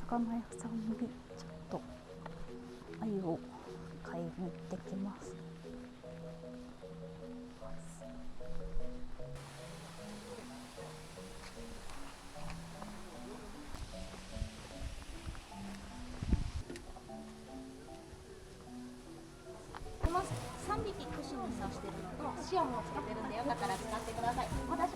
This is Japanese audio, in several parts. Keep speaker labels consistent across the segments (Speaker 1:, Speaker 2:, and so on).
Speaker 1: 魚屋さんにちょっと鮎を買いに行ってきます。3匹串に刺してるのと塩もつけてるんでよかったら使ってください。私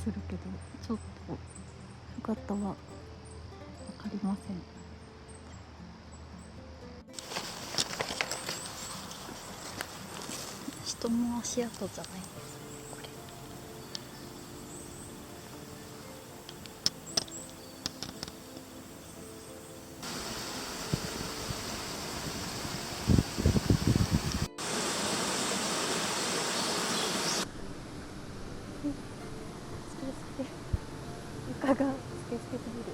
Speaker 2: するけど、ちょっと姿は分かりません。人の足跡じゃないですこれ。床がスケスケすぎる。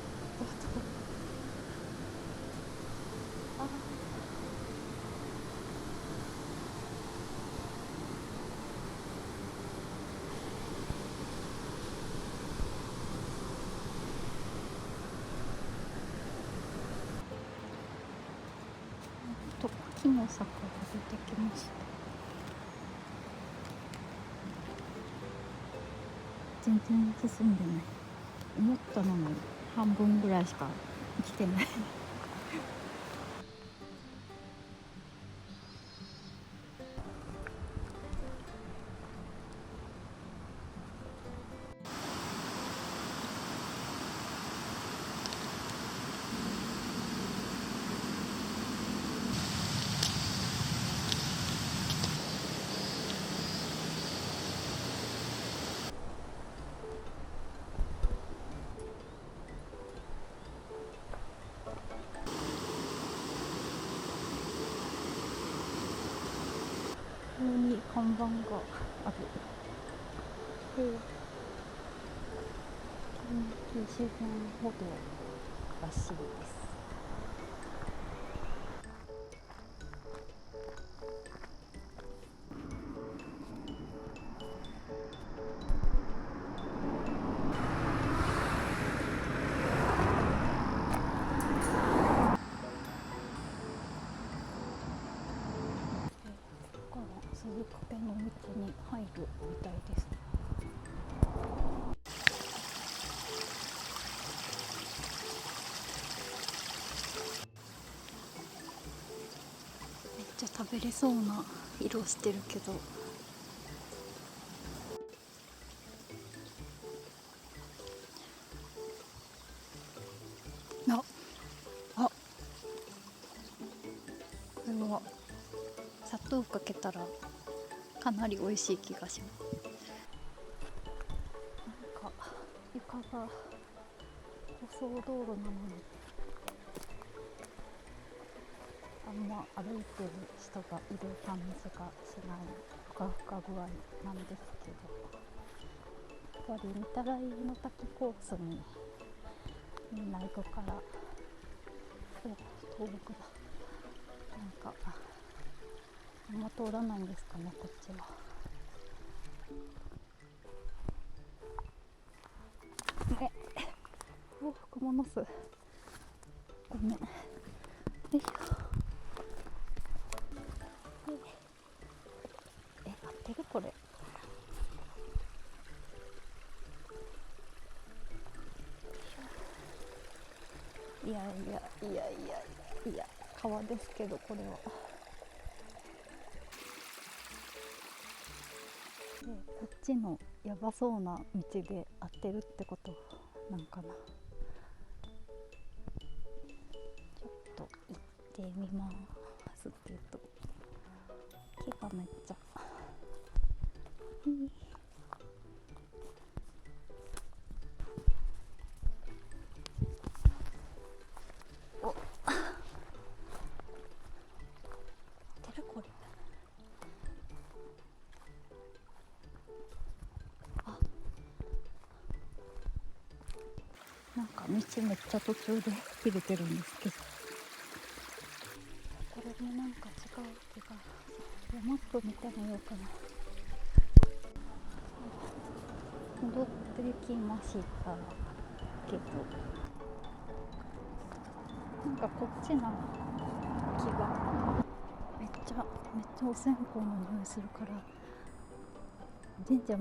Speaker 2: 木の坂が出てきました。全然進んでない。思ったのの半分ぐらいしか来てない。ここに看板がある。で、90分ほどらしいです。鈴懸の道に入るみたいです。めっちゃ食べれそうな色してるけど、これは砂糖かけたらかなり美味しい気がします。なんか床が舗装道路なのにあんま歩いてる人がいる感じがしないふかふか具合なんですけど、やっぱり御手洗の滝コースにみんな行くから、東北だ、なんかあんま通らないんですかね、こっちは。クモの巣、ごめん。よいしょ。合ってるこれ。いや川ですけど、これは。で、こっちのやばそうな道で合ってるってことなんかな。ちょっと行ってみますけど、木がめっちゃおてるこれ。なんか道めっちゃ途中で切れてるんですけど、これもなんか違う気が。マップ見てみようかな。戻ってきましたけど、なんかこっちの木がめっちゃお線香の匂いするから、神社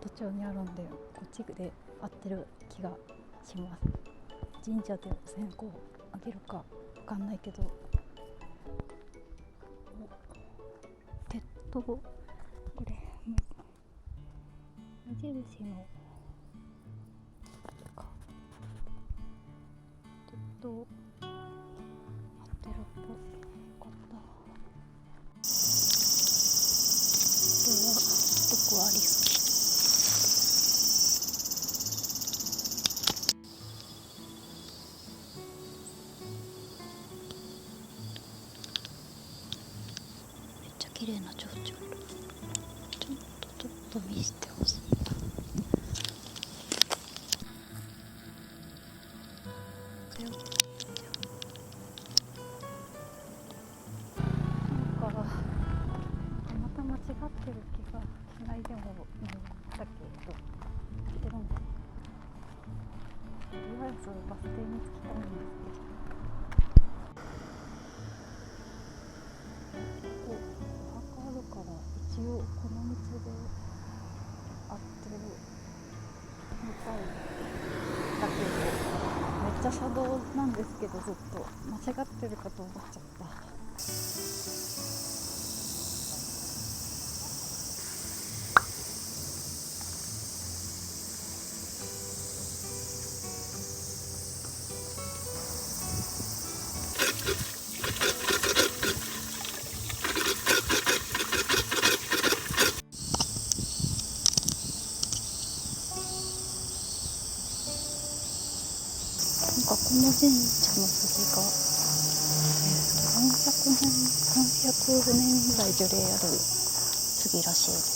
Speaker 2: 途中にあるんで、こっちで合ってる気がします。神社でお線香あげるかわかんないけど、これ無印のと合ってるっぽい。よかった。これは毒ありそう。めっちゃ綺麗な蝶々。ちょっと見せてほしい。なんかまた間違ってる気がしないでもないんだけど、合ってるんだ。とりあえずバス停に着きたいんですけど、ここお墓あるから一応この道で合ってるみたいだけど、めっちゃ車道なんですけど、ずっと間違ってるかと思っちゃった。なんかこの神社の杉が、300年代樹齢ある杉らしいです。